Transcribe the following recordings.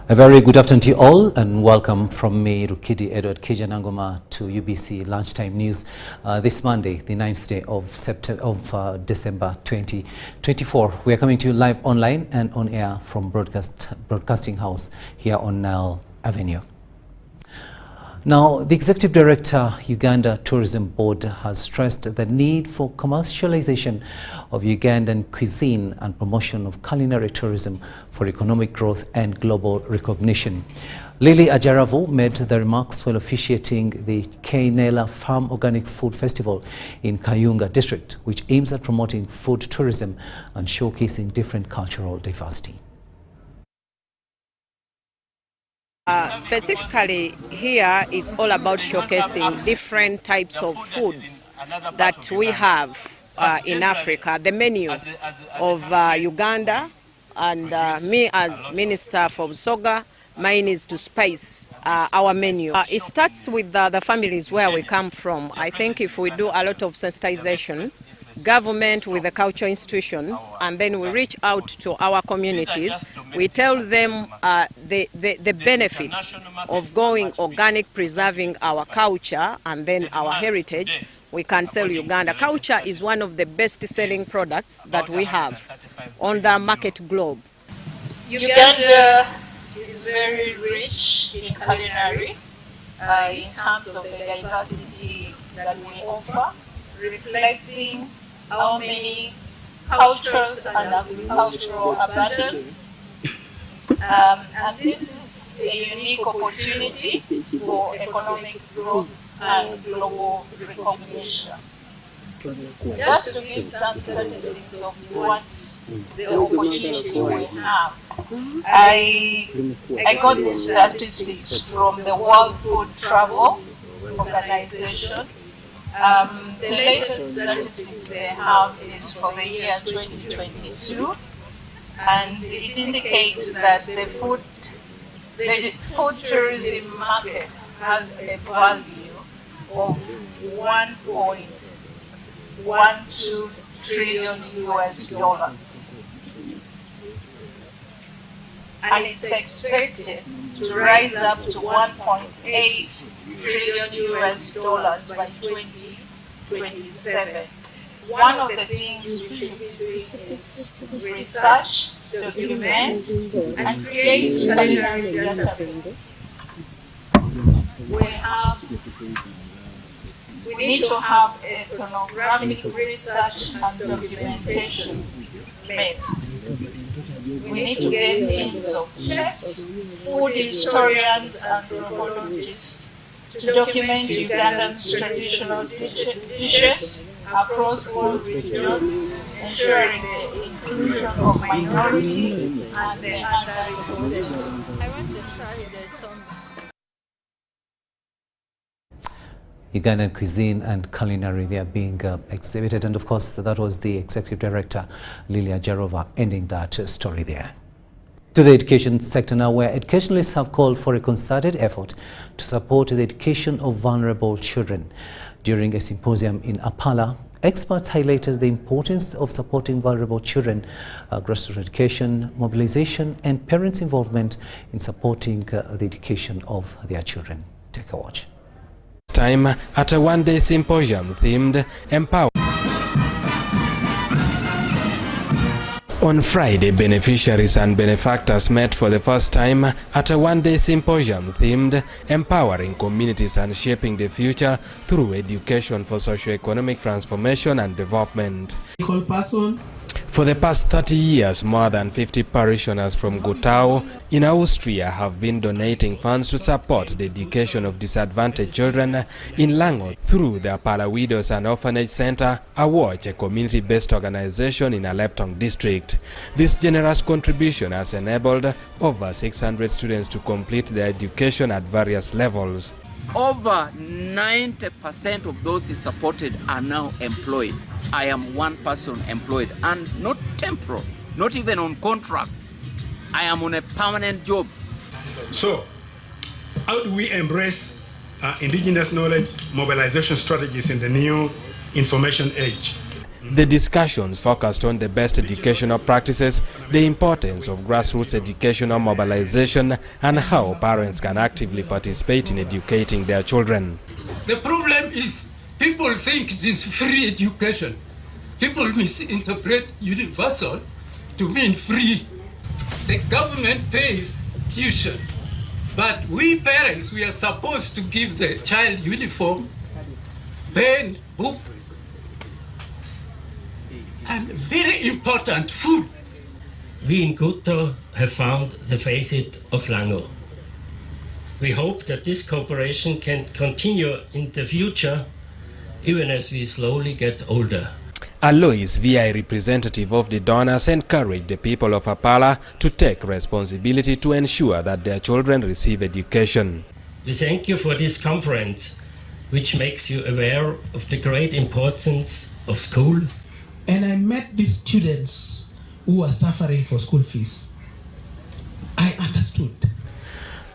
A very good afternoon to you all, and welcome from me, Rukidi Edward Kijanangoma, to UBC Lunchtime News this Monday, the 9th day of December 2024. We are coming to you live online and on air from Broadcasting House here on Nile Avenue. Now, the Executive Director, Uganda Tourism Board, has stressed the need for commercialization of Ugandan cuisine and promotion of culinary tourism for economic growth and global recognition. Lily Ajaravu made the remarks while officiating the Kainela Farm Organic Food Festival in Kayunga District, which aims at promoting food tourism and showcasing different cultural diversity. Specifically here, it's all about showcasing different types of foods that we have in Africa. The menu of Uganda, and me as Minister from Soga, mine is to spice our menu. It starts with the families where we come from. I think if we do a lot of sensitization, government with the cultural institutions, and then we reach out to our communities, we tell them the benefits of going organic, preserving our culture and then our heritage. We can sell Uganda. Culture is one of the best-selling products that we have on the market globe. Uganda is very rich in culinary in terms of the diversity that we offer, reflecting our many cultures and agricultural abundance. And this is a unique opportunity for economic growth and global recognition. Just to give some statistics of what the opportunity we have, I got these statistics from the World Food Travel Organization. The latest statistics they have is for the year 2022, and it indicates that the food tourism market has a value of $1.12 trillion US, and it's expected to rise up to $1.8 trillion US by 2027. One of the things we should be doing is research, document, and create culinary database. We need to have ethnographic research and documentation made. We need to get teams of chefs, food historians, and anthropologists to document Ugandan's traditional dishes across all regions, ensuring the inclusion of minorities and the underrepresented. I want to try this. Ugandan cuisine and culinary, they are being exhibited, and of course that was the Executive Director Lilia Jarova ending that story there. To the education sector now, where educationalists have called for a concerted effort to support the education of vulnerable children. During a symposium in Apala, experts highlighted the importance of supporting vulnerable children, grassroots education, mobilization, and parents' involvement in supporting the education of their children. Take a watch. Time at a one-day symposium themed Empower. On Friday, beneficiaries and benefactors met for the first time at a one-day symposium themed Empowering Communities and Shaping the Future Through Education for Socio-Economic Transformation and Development. For the past 30 years, more than 50 parishioners from Gotau in Austria have been donating funds to support the education of disadvantaged children in Lango through the Apala Widows and Orphanage Center, AWATCH, a community-based organization in Aleptong district. This generous contribution has enabled over 600 students to complete their education at various levels. Over 90% of those he supported are now employed. I am one person employed, and not temporal, not even on contract. I am on a permanent job. So, how do we embrace indigenous knowledge mobilization strategies in the new information age? The discussions focused on the best educational practices, the importance of grassroots educational mobilization, and how parents can actively participate in educating their children. The problem is people think it is free education. People misinterpret universal to mean free. The government pays tuition, but we parents, we are supposed to give the child uniform, pen, book, and very important, food. We in Kuto have found the facet of Lango. We hope that this cooperation can continue in the future, even as we slowly get older. Alois, VI representative of the donors, encouraged the people of Apala to take responsibility to ensure that their children receive education. We thank you for this conference, which makes you aware of the great importance of school. And I met these students who are suffering for school fees. I understood.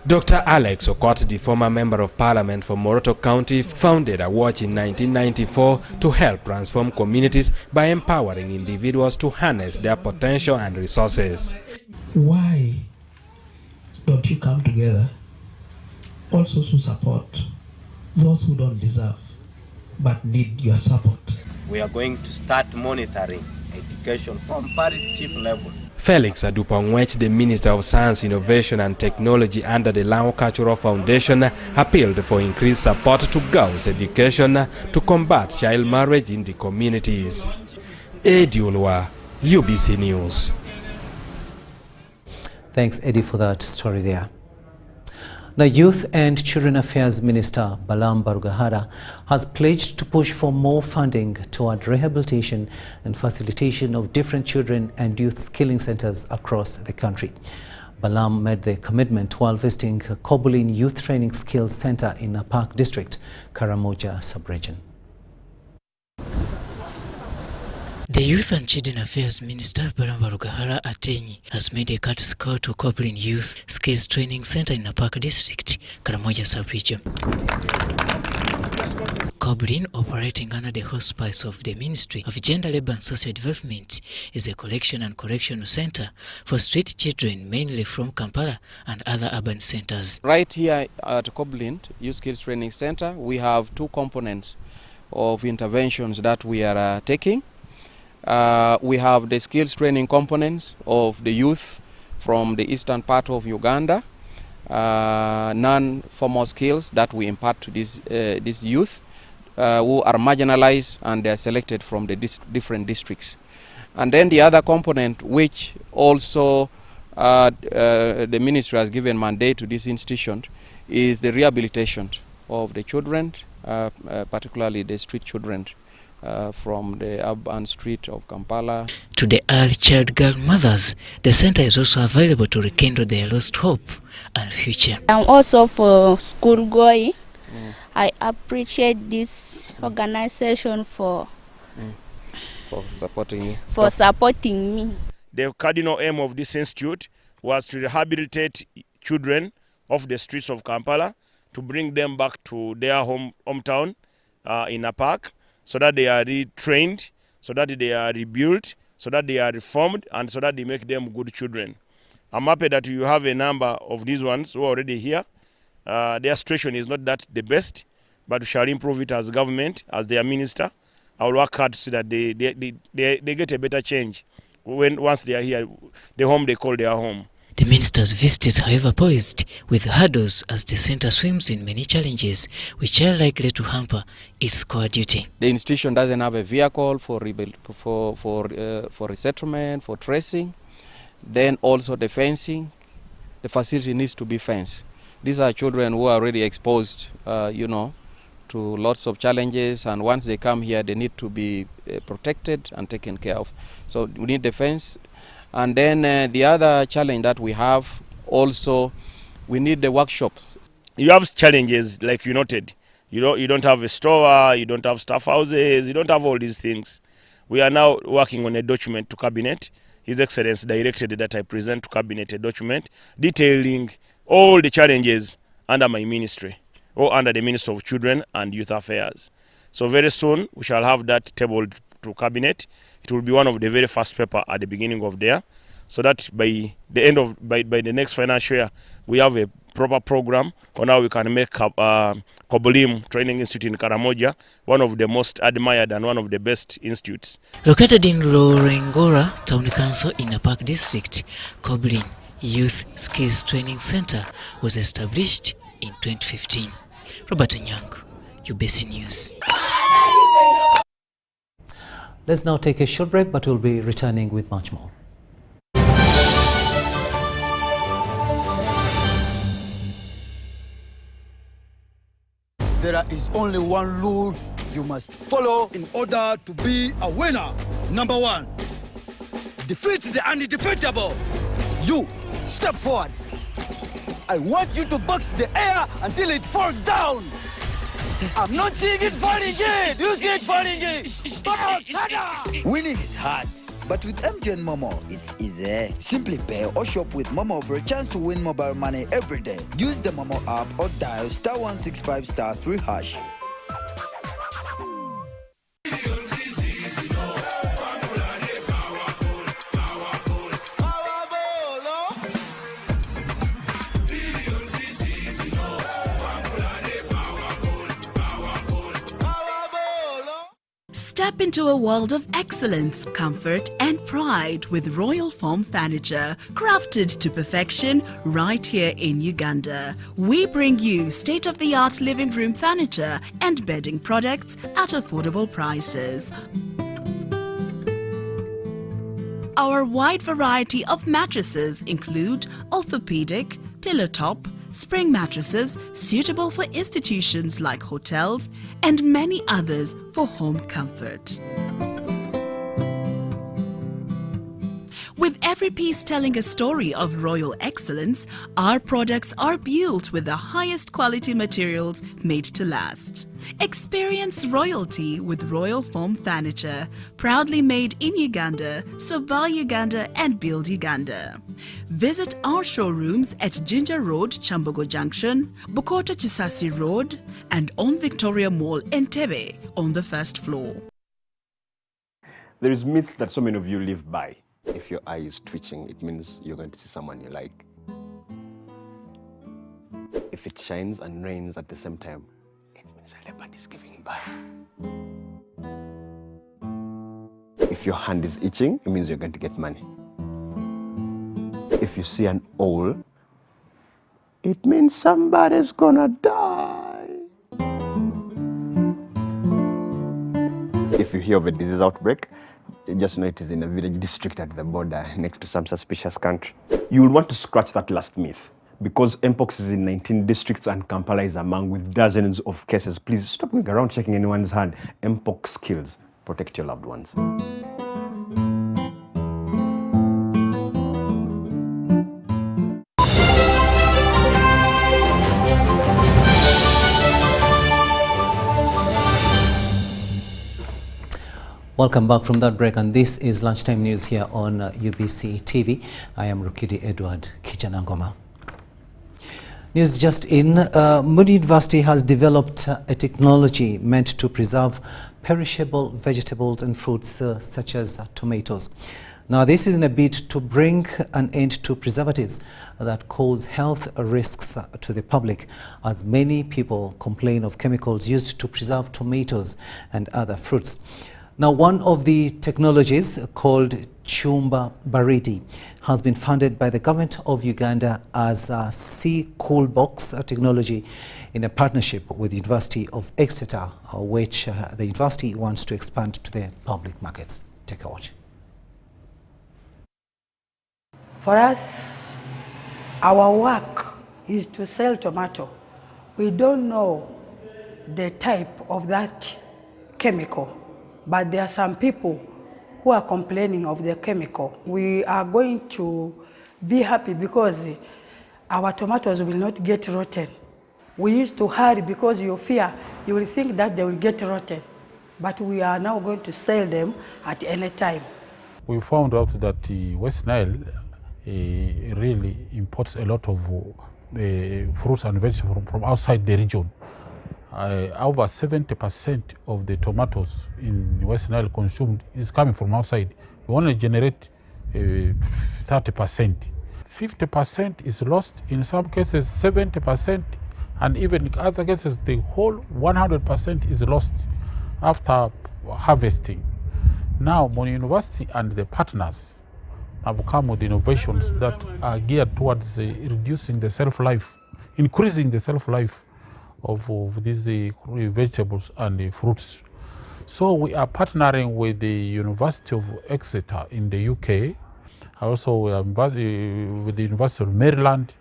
Dr. Alex Okot, the former member of parliament for Moroto County, founded a watch in 1994 to help transform communities by empowering individuals to harness their potential and resources. Why don't you come together also to support those who don't deserve but need your support? We are going to start monitoring education from parish chief level. Felix Adupongwech, the Minister of Science, Innovation and Technology under the Lao Cultural Foundation, appealed for increased support to girls' education to combat child marriage in the communities. Eddie Ulwa, UBC News. Thanks, Eddie, for that story there. Now, Youth and Children Affairs Minister Balam Barugahara has pledged to push for more funding toward rehabilitation and facilitation of different children and youth skilling centers across the country. Balam made the commitment while visiting Kobolin Youth Training Skills Center in Napak District, Karamoja Sub-Region. The Youth and Children Affairs Minister Balam Barugahara Atenyi has made a courtesy call to Kobolin Youth Skills Training Center in Napak District, Karamoja Sub-Region. Kobolin, operating under the hospice of the Ministry of Gender, Labour and Social Development, is a collection and correctional center for street children, mainly from Kampala and other urban centers. Right here at Kobolin Youth Skills Training Center, we have two components of interventions that we are taking. We have the skills training components of the youth from the eastern part of Uganda, non-formal skills that we impart to this youth who are marginalized and they are selected from the different districts. And then the other component, which also the ministry has given mandate to this institution, is the rehabilitation of the children, particularly the street children. From the urban street of Kampala. To the early child girl mothers, the center is also available to rekindle their lost hope and future. I'm also for school going. I appreciate this organization for supporting you. For supporting me. The cardinal aim of this institute was to rehabilitate children of the streets of Kampala, to bring them back to their hometown in Napak, so that they are retrained, so that they are rebuilt, so that they are reformed, and so that they make them good children. I'm happy that you have a number of these ones who are already here. Their situation is not that the best, but we shall improve it as government, as their minister. I will work hard to see that they get a better change once they are here, the home they call their home. The minister's visit is, however, poised with hurdles as the center swims in many challenges which are likely to hamper its core duty. The institution doesn't have a vehicle for resettlement, for tracing, then also the fencing. The facility needs to be fenced. These are children who are already exposed, to lots of challenges, and once they come here, they need to be protected and taken care of. So we need the fence. And then the other challenge that we have also, we need the workshops. You have challenges like you noted. You don't have a store, you don't have staff houses, you don't have all these things. We are now working on a document to Cabinet. His Excellency directed that I present to Cabinet a document detailing all the challenges under my ministry or under the Ministry of Children and Youth Affairs. So very soon we shall have that tabled to cabinet. It will be one of the very first paper at the beginning of the year, so that by the next financial year, we have a proper program on how we can make Kobolim Training Institute in Karamoja one of the most admired and one of the best institutes. Located in Lorengora Town Council in Apak District, Kobolim Youth Skills Training Center was established in 2015. Robert Onyango, UBC News. Let's now take a short break, but we'll be returning with much more. There is only one rule you must follow in order to be a winner. Number 1, defeat the undefeatable. You, step forward. I want you to box the air until it falls down. I'm not seeing it falling in. You see it falling in. Box, winning is hard, but with MTN Momo, it's easy. Simply pay or shop with Momo for a chance to win mobile money every day. Use the Momo app or dial *165*3#. Step into a world of excellence, comfort and pride with Royal Form Furniture, crafted to perfection right here in Uganda. We bring you state-of-the-art living room furniture and bedding products at affordable prices. Our wide variety of mattresses include orthopedic, pillow top, spring mattresses suitable for institutions like hotels, and many others for home comfort. With every piece telling a story of royal excellence, our products are built with the highest quality materials made to last. Experience royalty with Royal Form Furniture, proudly made in Uganda, so buy Uganda and build Uganda. Visit our showrooms at Ginger Road, Chambogo Junction, Bukoto Chisasi Road, and on Victoria Mall, Entebbe, on the first floor. There is myths that so many of you live by. If your eye is twitching, it means you're going to see someone you like. If it shines and rains at the same time, it means a leopard is giving birth. If your hand is itching, it means you're going to get money. If you see an owl, it means somebody's gonna die. If you hear of a disease outbreak, just know it is in a village district at the border next to some suspicious country. You will want to scratch that last myth, because Mpox is in 19 districts and Kampala is among with dozens of cases. Please stop going around checking anyone's hand. Mpox kills. Protect your loved ones. Welcome back from that break, and this is Lunchtime News here on UBC TV. I am Rukidi Edward Kichanangoma. News just in, Moody University has developed a technology meant to preserve perishable vegetables and fruits such as tomatoes. Now, this is in a bid to bring an end to preservatives that cause health risks to the public, as many people complain of chemicals used to preserve tomatoes and other fruits. Now, one of the technologies, called Chumba Baridi, has been funded by the government of Uganda as a Sea Cool Box technology in a partnership with the University of Exeter, which the university wants to expand to the public markets. Take a watch. For us, our work is to sell tomato. We don't know the type of that chemical, but there are some people who are complaining of the chemical. We are going to be happy because our tomatoes will not get rotten. We used to hurry because you fear, you will think that they will get rotten. But we are now going to sell them at any time. We found out that the West Nile really imports a lot of fruits and vegetables from outside the region. over 70% of the tomatoes in West Nile consumed is coming from outside. We only generate 30%. 50% is lost, in some cases 70%, and even in other cases the whole 100% is lost after harvesting. Now Moni University and the partners have come with innovations that are geared towards reducing the shelf-life, increasing the shelf-life of these vegetables and fruits. So we are partnering with the University of Exeter in the UK, also with the University of Maryland,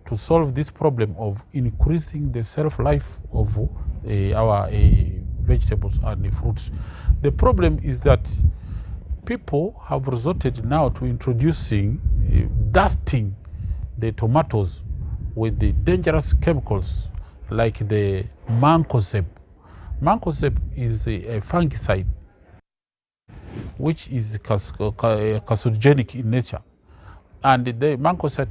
to solve this problem of increasing the shelf-life of our vegetables and fruits. The problem is that people have resorted now to introducing, dusting the tomatoes with the dangerous chemicals like the mancozeb. Mancozeb is a fungicide which is carcinogenic in nature. And the mancozeb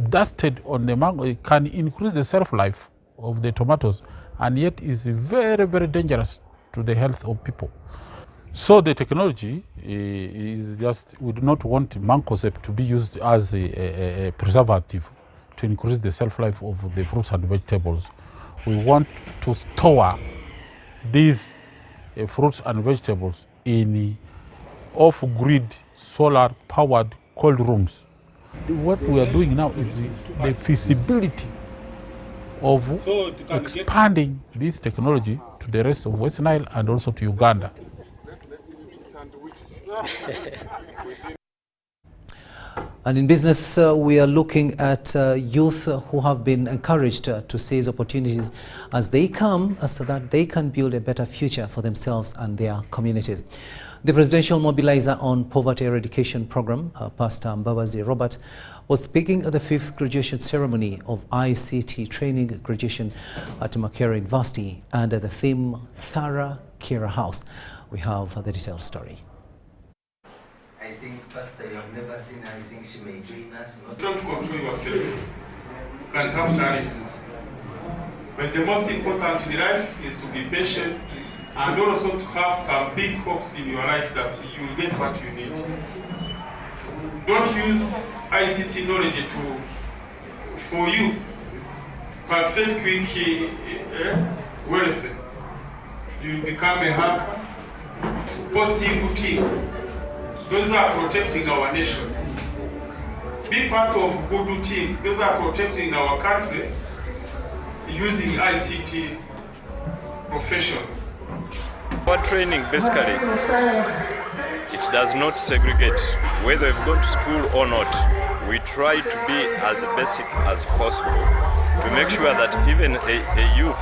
dusted on the mango can increase the shelf life of the tomatoes, and yet is very, very dangerous to the health of people. So the technology is just, we do not want mancozeb to be used as a preservative to increase the shelf life of the fruits and vegetables. We want to store these fruits and vegetables in off-grid solar-powered cold rooms. What we are doing now is the feasibility of expanding this technology to the rest of West Nile and also to Uganda. And in business, we are looking at youth who have been encouraged to seize opportunities as they come so that they can build a better future for themselves and their communities. The Presidential Mobilizer on Poverty Eradication Program, Pastor Mbabazi Robert, was speaking at the 5th graduation ceremony of ICT training graduation at Makera University under the theme Thara Kira House. We have the detailed story. I think, Pastor, you have never seen her. I think she may join us. Don't control yourself. You can have challenges. But the most important in life is to be patient and also to have some big hopes in your life that you will get what you need. Don't use ICT knowledge for you to access quick wealth. You become a hacker. Positive team. Those are protecting our nation. Be part of good team. Those are protecting our country using ICT profession. Our training basically, it does not segregate whether you've gone to school or not. We try to be as basic as possible to make sure that even a youth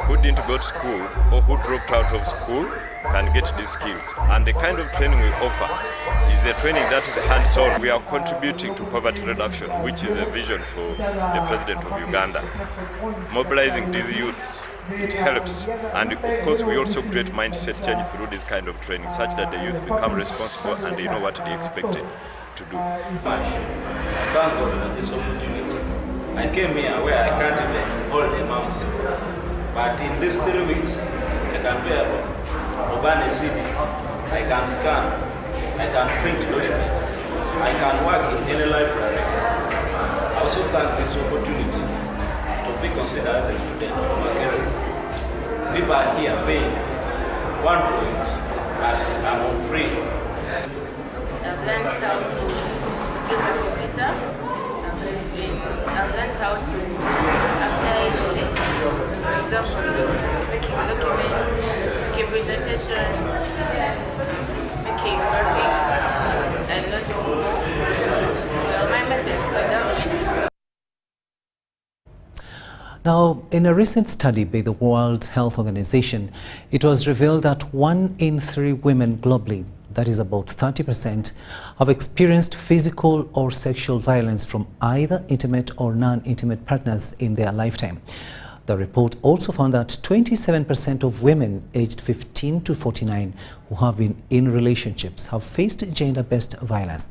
who didn't go to school or who dropped out of school can get these skills. And the kind of training we offer is a training that is hands-on. We are contributing to poverty reduction, which is a vision for the President of Uganda. Mobilizing these youths, it helps. And of course, we also create mindset change through this kind of training, such that the youth become responsible and they know what they expected to do. I thank God for this opportunity. I came here where I can't even hold a mouse. But in these 3 weeks, I can be able to burn a CD, I can scan, I can print document, I can work in any library. I also thank this opportunity to be considered as a student of Makere. People are here paying 1 point, but I'm on free. I've learned how to use a computer. I've learned how to apply knowledge. For example, making documents, making presentations, making graphics, and lots more. Well, my message to the government is to... Now, in a recent study by the World Health Organization, it was revealed that 1 in 3 women globally, that is about 30%, have experienced physical or sexual violence from either intimate or non-intimate partners in their lifetime. The report also found that 27% of women aged 15 to 49 who have been in relationships have faced gender-based violence.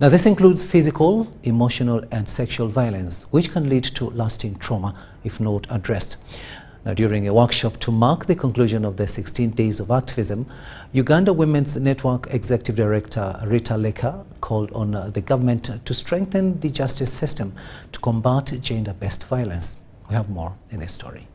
Now, this includes physical, emotional, and sexual violence, which can lead to lasting trauma if not addressed. Now, during a workshop to mark the conclusion of the 16 days of activism, Uganda Women's Network Executive Director Rita Leka called on the government to strengthen the justice system to combat gender-based violence. We have more in this story.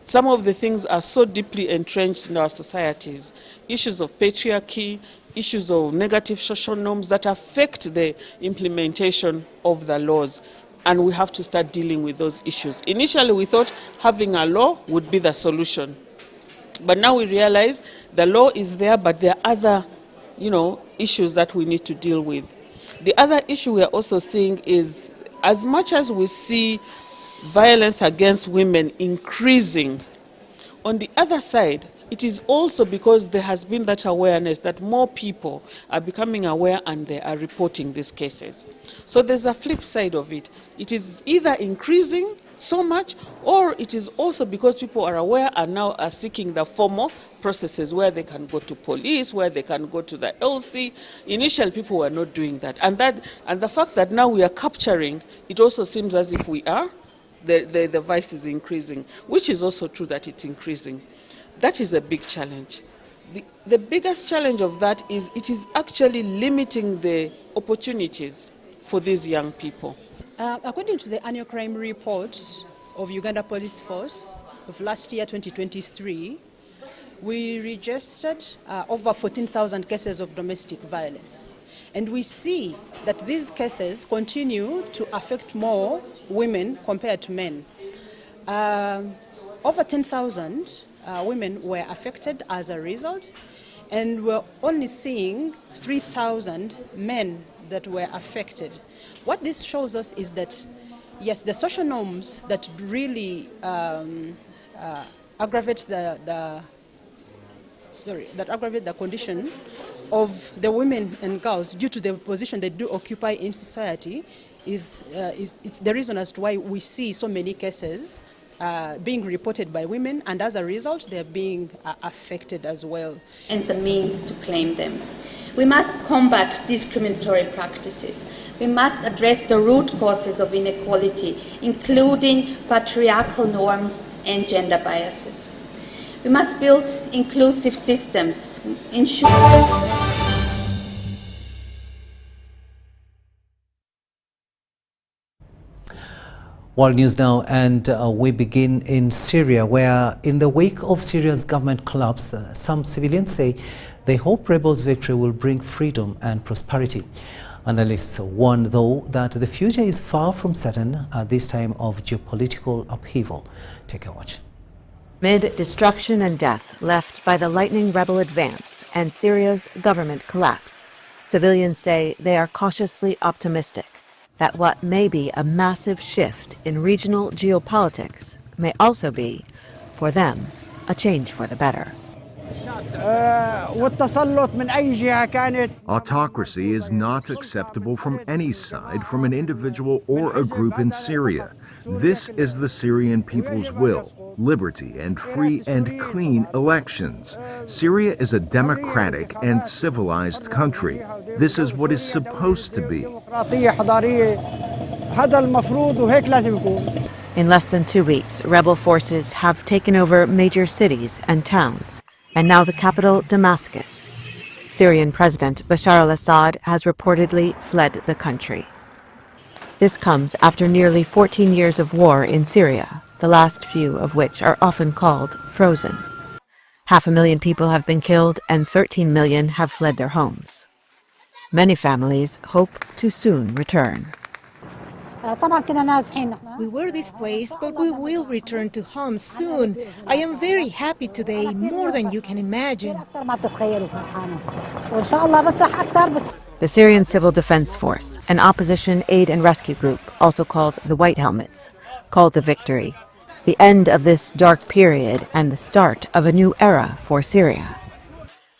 Some of the things are so deeply entrenched in our societies, issues of patriarchy, issues of negative social norms that affect the implementation of the laws. And we have to start dealing with those issues. Initially, we thought having a law would be the solution. But now we realize the law is there, but there are other, issues that we need to deal with. The other issue we are also seeing is, as much as we see violence against women increasing, on the other side, it is also because there has been that awareness that more people are becoming aware and they are reporting these cases. So there's a flip side of it. It is either increasing so much, or it is also because people are aware and now are seeking the formal processes where they can go to police, where they can go to the LC. Initially, people were not doing that. And the fact that now we are capturing, it also seems as if we are, the vice is increasing, which is also true that it's increasing. That is a big challenge. The biggest challenge of that is it is actually limiting the opportunities for these young people. According to the annual crime report of Uganda Police Force of last year, 2023, we registered over 14,000 cases of domestic violence. And we see that these cases continue to affect more women compared to men. Over 10,000 women were affected as a result, and we're only seeing 3,000 men that were affected. What this shows us is that, yes, the social norms that really aggravate the condition of the women and girls due to the position they do occupy in society it's the reason as to why we see so many cases being reported by women, and as a result they're being affected as well. And the means to claim them. We must combat discriminatory practices. We must address the root causes of inequality, including patriarchal norms and gender biases. We must build inclusive systems, ensure... World News now, and we begin in Syria, where in the wake of Syria's government collapse, some civilians say they hope rebels' victory will bring freedom and prosperity. Analysts warn, though, that the future is far from certain at this time of geopolitical upheaval. Take a watch. Amid destruction and death left by the lightning rebel advance and Syria's government collapse, civilians say they are cautiously optimistic that what may be a massive shift in regional geopolitics may also be, for them, a change for the better. Autocracy is not acceptable from any side, from an individual or a group in Syria. This is the Syrian people's will: liberty and free and clean elections. Syria is a democratic and civilized country. This is what is supposed to be. In less than 2 weeks, rebel forces have taken over major cities and towns, and now the capital, Damascus. Syrian President Bashar al-Assad has reportedly fled the country. This comes after nearly 14 years of war in Syria, the last few of which are often called frozen. 500,000 people have been killed and 13 million have fled their homes. Many families hope to soon return. We were displaced, but we will return to home soon. I am very happy today, more than you can imagine. The Syrian Civil Defense Force, an opposition aid and rescue group, also called the White Helmets, called the victory the end of this dark period and the start of a new era for Syria.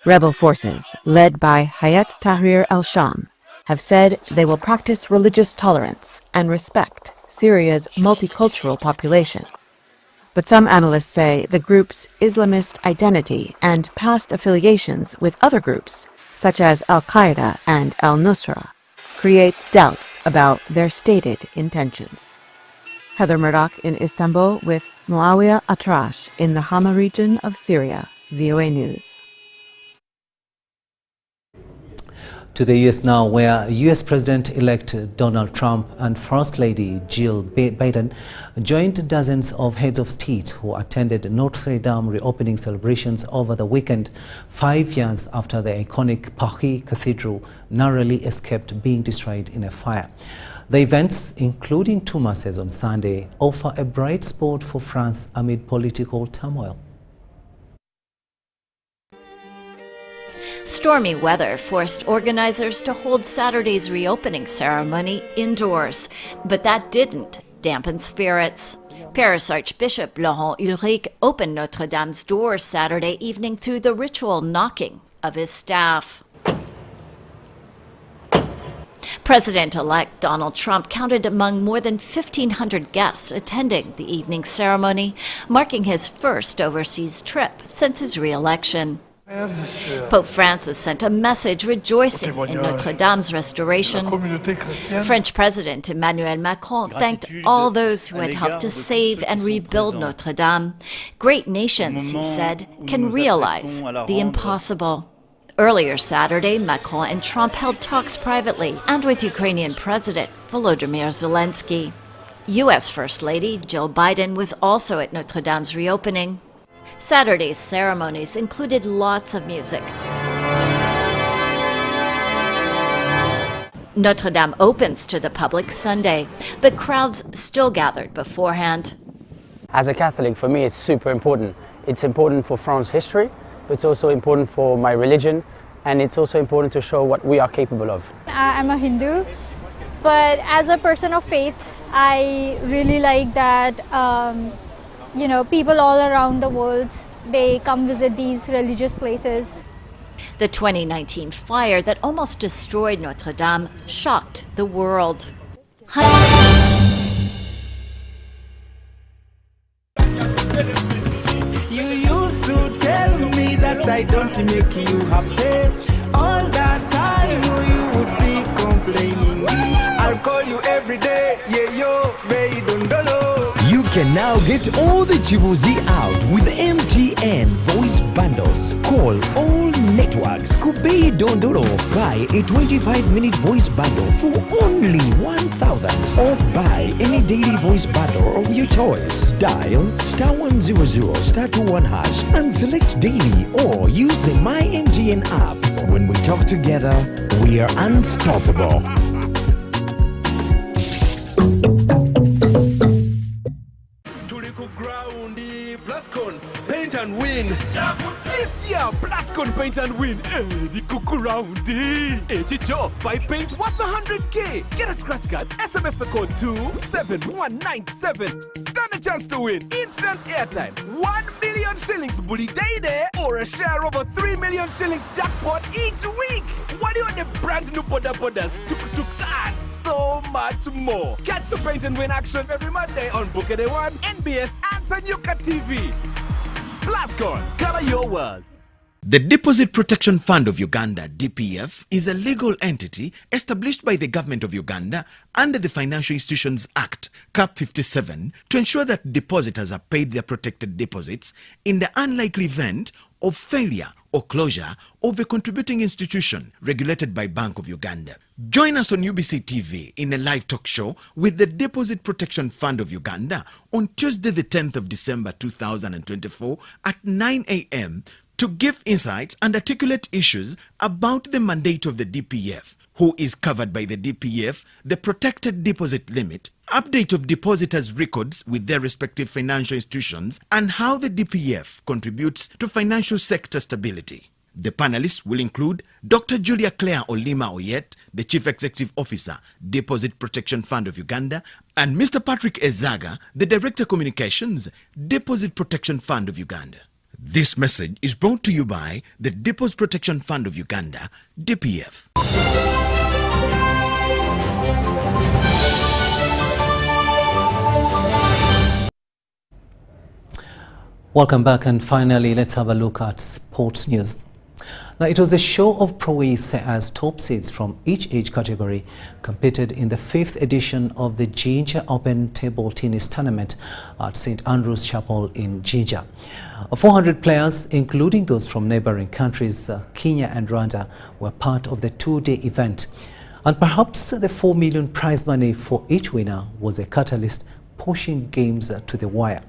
Rebel forces, led by Hayat Tahrir al-Sham, have said they will practice religious tolerance and respect Syria's multicultural population. But some analysts say the group's Islamist identity and past affiliations with other groups, such as Al-Qaeda and al-Nusra, creates doubts about their stated intentions. Heather Murdoch in Istanbul with Muawiyah Atrash in the Hama region of Syria. VOA News. To the U.S. now, where U.S. President-elect Donald Trump and First Lady Jill Biden joined dozens of heads of state who attended Notre Dame reopening celebrations over the weekend, 5 years after the iconic Paris Cathedral narrowly escaped being destroyed in a fire. The events, including 2 masses on Sunday, offer a bright spot for France amid political turmoil. Stormy weather forced organizers to hold Saturday's reopening ceremony indoors, but that didn't dampen spirits. Paris Archbishop Laurent Ulrich opened Notre Dame's doors Saturday evening through the ritual knocking of his staff. President-elect Donald Trump counted among more than 1,500 guests attending the evening ceremony, marking his first overseas trip since his re-election. Pope Francis sent a message rejoicing in Notre Dame's restoration. French President Emmanuel Macron thanked all those who had helped to save and rebuild Notre Dame. Great nations, he said, can realize the impossible. Earlier Saturday, Macron and Trump held talks privately and with Ukrainian President Volodymyr Zelensky. U.S. First Lady Jill Biden was also at Notre Dame's reopening. Saturday's ceremonies included lots of music. Notre Dame opens to the public Sunday, but crowds still gathered beforehand. As a Catholic, for me, it's super important. It's important for France's history, but it's also important for my religion, and it's also important to show what we are capable of. I'm a Hindu, but as a person of faith, I really like that people all around the world, they come visit these religious places. The 2019 fire that almost destroyed Notre Dame shocked the world. You used to tell me that I don't make you happy. All that time you would be complaining. I'll call you every day, yeah, yo, baby, don't know. You can now get all the Chibuzi out with MTN voice bundles. Call all networks, Kubei Dondoro. Buy a 25-minute voice bundle for only 1,000 or buy any daily voice bundle of your choice. Dial *100 *21 hash and select daily or use the My MTN app. When we talk together, we are unstoppable. Paint and win. Yes, yeah, Blascon Paint and win. The cuckoo roundy. Chicho, buy paint worth 100K. Get a scratch card. SMS the code to 7197. Stand a chance to win instant airtime, 1 million shillings bully day there, or a share of a 3 million shillings jackpot each week. What do you want the brand new bodas, tuk-tuks, and so much more? Catch the Paint and Win action every Monday on Bukede One, NBS, and Sanyuka TV. Blascon, color your world. The Deposit Protection Fund of Uganda, DPF, is a legal entity established by the Government of Uganda under the Financial Institutions Act, Cap 57, to ensure that depositors are paid their protected deposits in the unlikely event of failure or closure of a contributing institution regulated by Bank of Uganda. Join us on UBC TV in a live talk show with the Deposit Protection Fund of Uganda on Tuesday the 10th of December 2024 at 9 a.m. to give insights and articulate issues about the mandate of the DPF, who is covered by the DPF, the protected deposit limit, update of depositors' records with their respective financial institutions, and how the DPF contributes to financial sector stability. The panelists will include Dr. Julia Claire Olima Oyet, the Chief Executive Officer, Deposit Protection Fund of Uganda, and Mr. Patrick Ezaga, the Director Communications, Deposit Protection Fund of Uganda. This message is brought to you by the Deposit Protection Fund of Uganda, DPF. Welcome back, and finally let's have a look at sports news. Now, it was a show of prowess as top seeds from each age category competed in the 5th edition of the Jinja Open Table Tennis Tournament at St. Andrew's Chapel in Jinja. 400 players, including those from neighboring countries, Kenya and Rwanda, were part of the 2-day event. And perhaps the 4 million prize money for each winner was a catalyst pushing games to the wire.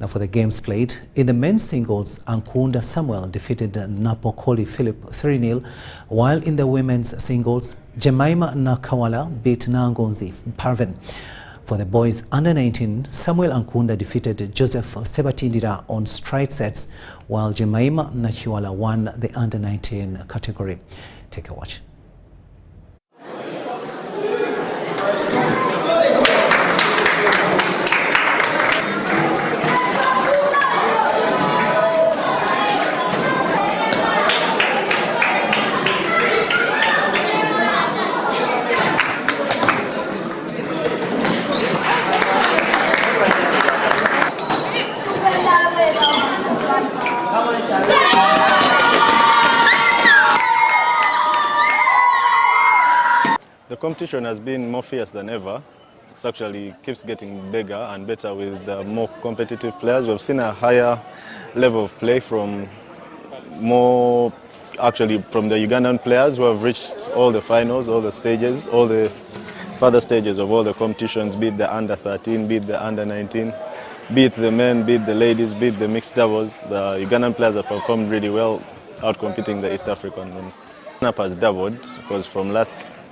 Now, for the games played, in the men's singles, Ankunda Samuel defeated Napokoli Philip 3-0, while in the women's singles, Jemima Nakawala beat Nangonzi Parvin. For the boys under 19, Samuel Ankunda defeated Joseph Sebatindira on straight sets, while Jemima Nakiwala won the under 19 category. Take a watch. The competition has been more fierce than ever. It actually keeps getting bigger and better with more competitive players. We've seen a higher level of play from from the Ugandan players who have reached all the finals, all the stages, all the further stages of all the competitions, be it the under 13, be it the under 19, be it the men, be it the ladies, be it the mixed doubles. The Ugandan players have performed really well, outcompeting the East African ones. Lineup has doubled because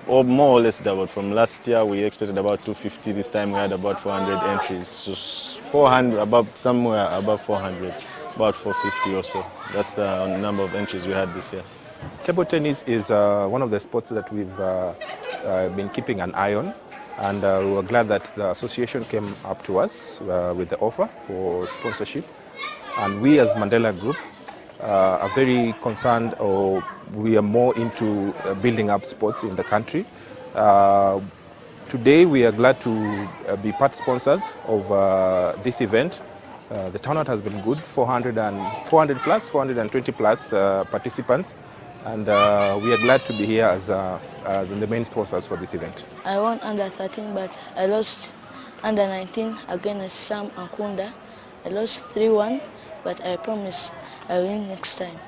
or more or less doubled. From last year we expected about 250, this time we had about 400 entries. So 400, somewhere above 400, about 450 or so. That's the number of entries we had this year. Table tennis is one of the sports that we've been keeping an eye on, and we were glad that the association came up to us with the offer for sponsorship. And we as Mandela Group are very concerned, or we are more into building up sports in the country. Today we are glad to be part sponsors of this event. The turnout has been good, 420 plus participants, and we are glad to be here as the main sponsors for this event. I won under 13, but I lost under 19 against Sam Ankunda. I lost 3-1, but I promise I'll win next time.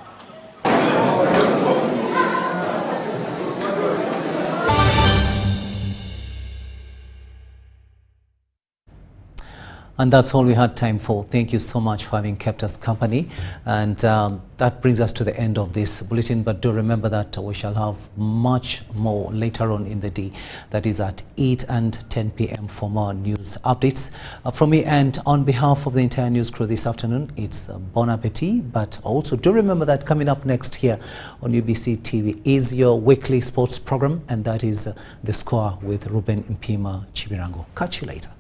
And that's all we had time for. Thank you so much for having kept us company. And that brings us to the end of this bulletin. But do remember that we shall have much more later on in the day. That is at 8 and 10 p.m. for more news updates. From me and on behalf of the entire news crew this afternoon, it's bon appetit. But also do remember that coming up next here on UBC TV is your weekly sports program. And that is The Score with Ruben Mpima Chibirango. Catch you later.